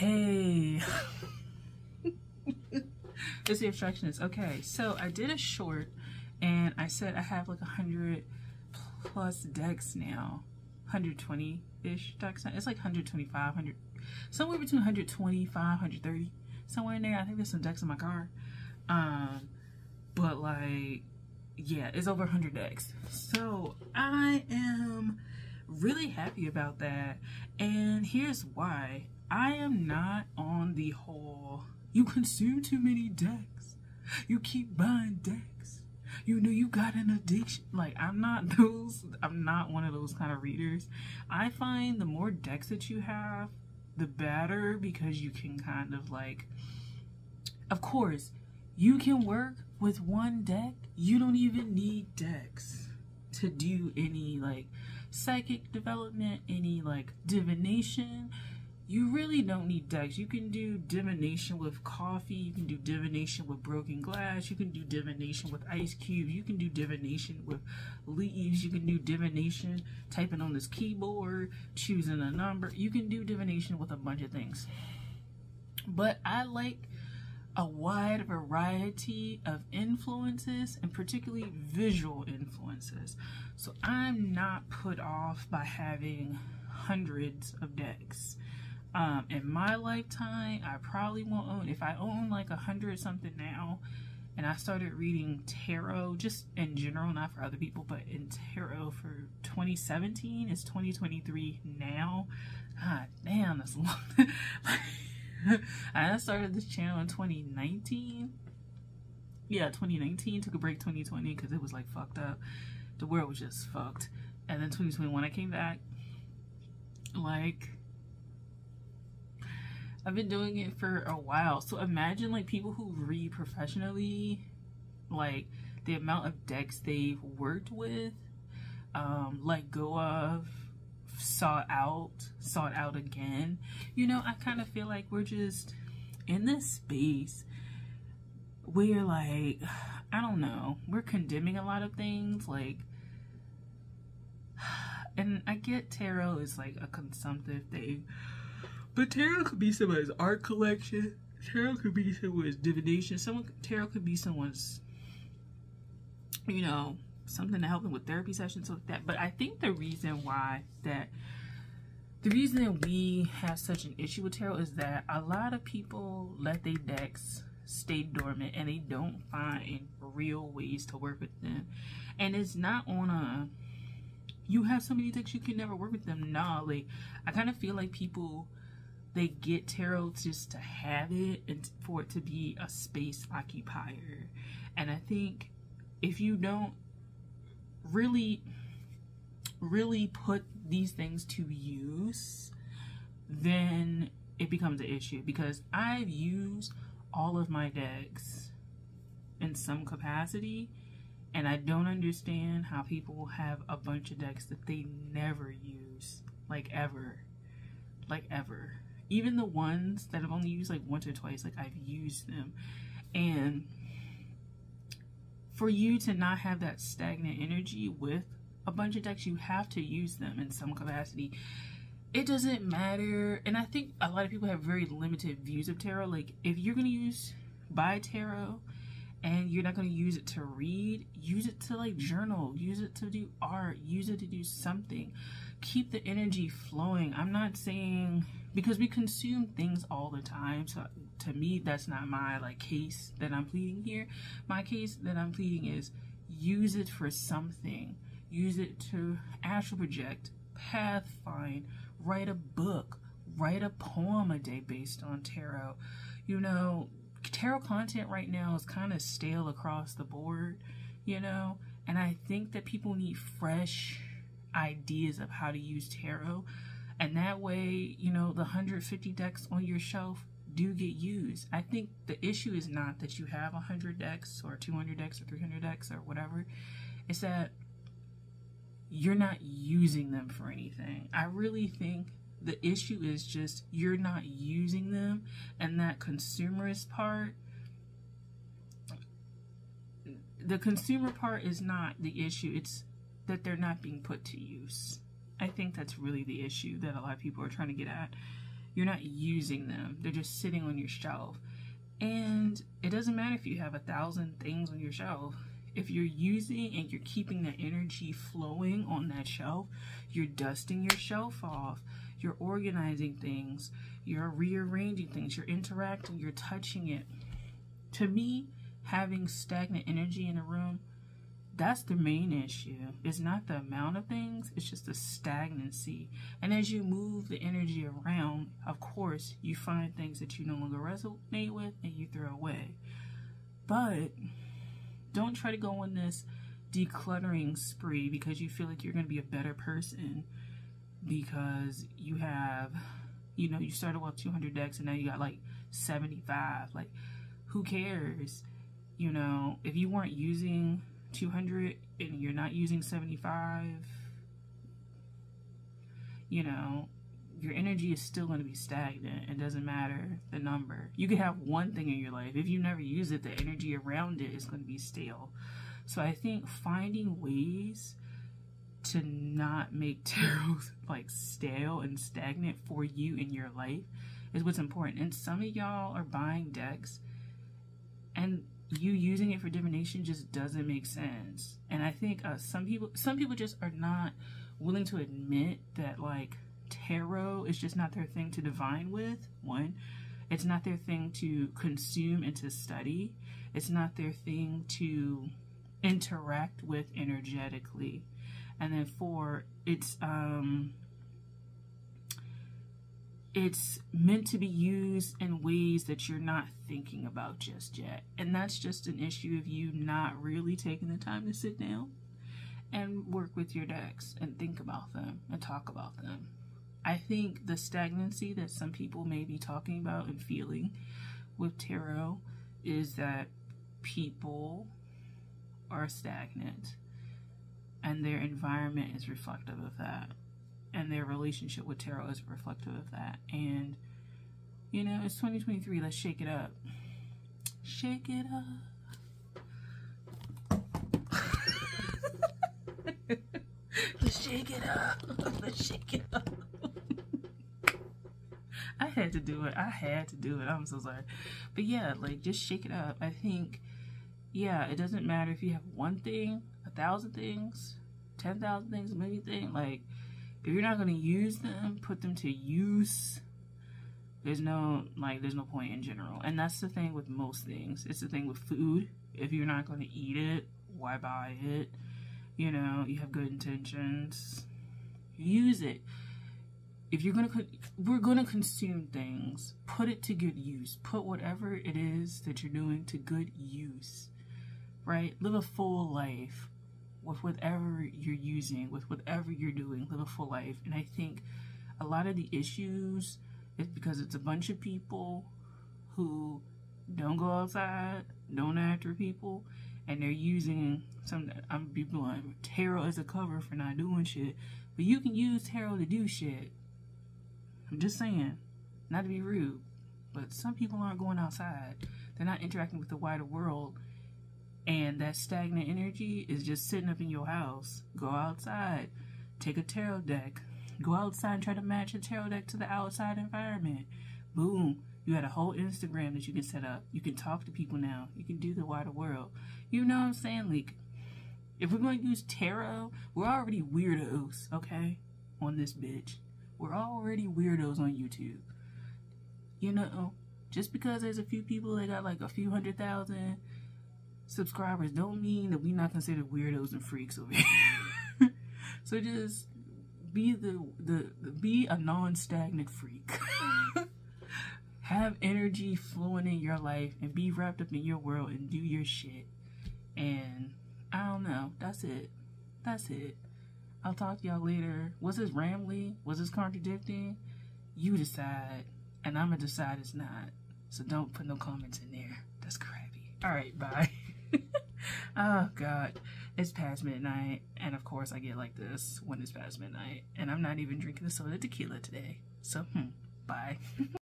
Hey, it's the abstractionist. Okay, so I did a short and I said I have like 100 plus decks now, 120-ish decks. It's like 125, 100, somewhere between 125, 130, somewhere in there. I think there's some decks in my car. But like, yeah, it's over 100 decks. So I am really happy about that. And here's why. I am not on the whole, you consume too many decks, you keep buying decks, you know you got an addiction. Like, I'm not one of those kind of readers. I find the more decks that you have, the better, because you can kind of like, of course, you can work with one deck. You don't even need decks to do any like psychic development, any like divination. You really don't need decks. You can do divination with coffee. You can do divination with broken glass. You can do divination with ice cubes. You can do divination with leaves. You can do divination typing on this keyboard, choosing a number. You can do divination with a bunch of things. But I like a wide variety of influences, and particularly visual influences. So I'm not put off by having hundreds of decks. In my lifetime, I probably won't own, if I own like 100 something now, and I started reading tarot, just in general, not for other people, but in tarot for 2017, it's 2023 now. God damn, that's long. I started this channel in 2019. Yeah, 2019, took a break 2020 because it was like fucked up. The world was just fucked. And then 2021 I came back. Like, I've been doing it for a while. So imagine like people who read professionally, like the amount of decks they've worked with, let go of, sought out again. You know, I kind of feel like we're just in this space where like, I don't know, we're condemning a lot of things, like, and I get tarot is like a consumptive thing, but tarot could be someone's art collection, tarot could be someone's divination, tarot could be someone's, you know, something to help them with therapy sessions, like that. But I think the reason we have such an issue with tarot is that a lot of people let their decks stay dormant and they don't find real ways to work with them. And it's not on a, you have so many decks you can never work with them. Nah, like, I kind of feel like people, they get tarot just to have it and for it to be a space occupier. And I think if you don't really put these things to use, then it becomes an issue. Because I've used all of my decks in some capacity, and I don't understand how people have a bunch of decks that they never use, like ever. Even the ones that I've only used like once or twice, like I've used them. And for you to not have that stagnant energy with a bunch of decks, you have to use them in some capacity. It doesn't matter. And I think a lot of people have very limited views of tarot. Like, if you're going to buy tarot and you're not going to use it to read, use it to like journal, use it to do art, use it to do something. Keep the energy flowing. I'm not saying, because we consume things all the time, so to me that's not my like case that I'm pleading here. My case that I'm pleading is use it for something. Use it to astral project, path find, write a book, write a poem a day based on tarot. You know, tarot content right now is kind of stale across the board, you know, and I think that people need fresh ideas of how to use tarot, and that way, you know, the 150 decks on your shelf do get used. I think the issue is not that you have 100 decks or 200 decks or 300 decks or whatever. It's that you're not using them for anything. I really think the issue is just you're not using them, and that consumerist part, the consumer part is not the issue. It's that they're not being put to use. I think that's really the issue that a lot of people are trying to get at. You're not using them. They're just sitting on your shelf. And it doesn't matter if you have 1,000 things on your shelf. If you're using and you're keeping the energy flowing on that shelf, you're dusting your shelf off, you're organizing things, you're rearranging things, you're interacting, you're touching it. To me, having stagnant energy in a room, that's the main issue. It's not the amount of things, it's just the stagnancy. And as you move the energy around, of course, you find things that you no longer resonate with and you throw away. But don't try to go on this decluttering spree because you feel like you're going to be a better person because you have, you know, you started with 200 decks and now you got like 75. Like, who cares? You know, if you weren't using 200 and you're not using 75, you know, your energy is still going to be stagnant. It doesn't matter the number. You could have one thing in your life. If you never use it, the energy around it is going to be stale. So I think finding ways to not make tarot like stale and stagnant for you in your life is what's important. And some of y'all are buying decks and you using it for divination just doesn't make sense. And I think some people just are not willing to admit that, like, tarot is just not their thing to divine with. One, it's not their thing to consume and to study. It's not their thing to interact with energetically. And then 4, it's meant to be used in ways that you're not thinking about just yet. And that's just an issue of you not really taking the time to sit down and work with your decks and think about them and talk about them. I think the stagnancy that some people may be talking about and feeling with tarot is that people are stagnant and their environment is reflective of that. And their relationship with tarot is reflective of that. And, you know, it's 2023. Let's shake it up. Shake it up. Let's shake it up. Let's shake it up. I had to do it. I had to do it. I'm so sorry. But yeah, like, just shake it up. I think, yeah, it doesn't matter if you have one thing, 1,000 things, 10,000 things, a million things. Like, if you're not going to use them, put them to use. There's no point in general. And that's the thing with most things. It's the thing with food. If you're not going to eat it, why buy it? You know, you have good intentions. Use it. If you're we're going to consume things, put it to good use. Put whatever it is that you're doing to good use, right? Live a full life with whatever you're using, with whatever you're doing. Live a full life. And I think a lot of the issues is because it's a bunch of people who don't go outside, don't act for people, and they're using some, I'm gonna be blunt, tarot as a cover for not doing shit. But you can use tarot to do shit. I'm just saying, not to be rude, but some people aren't going outside. They're not interacting with the wider world. And that stagnant energy is just sitting up in your house. Go outside. Take a tarot deck. Go outside and try to match a tarot deck to the outside environment. Boom. You had a whole Instagram that you can set up. You can talk to people now. You can do the wider world. You know what I'm saying? Like, if we're going to use tarot, we're already weirdos, okay? On this bitch. We're already weirdos on YouTube. You know, just because there's a few people that got like a few 100,000 subscribers don't mean that we're not considered weirdos and freaks over here. So just be be a non-stagnant freak. Have energy flowing in your life and be wrapped up in your world and do your shit. And I don't know. That's it. That's it. I'll talk to y'all later. Was this rambling? Was this contradicting? You decide. And I'm gonna decide it's not. So don't put no comments in there. That's crappy. Alright, bye. Oh god. It's past midnight. And of course I get like this when it's past midnight. And I'm not even drinking the soda tequila today. So, bye.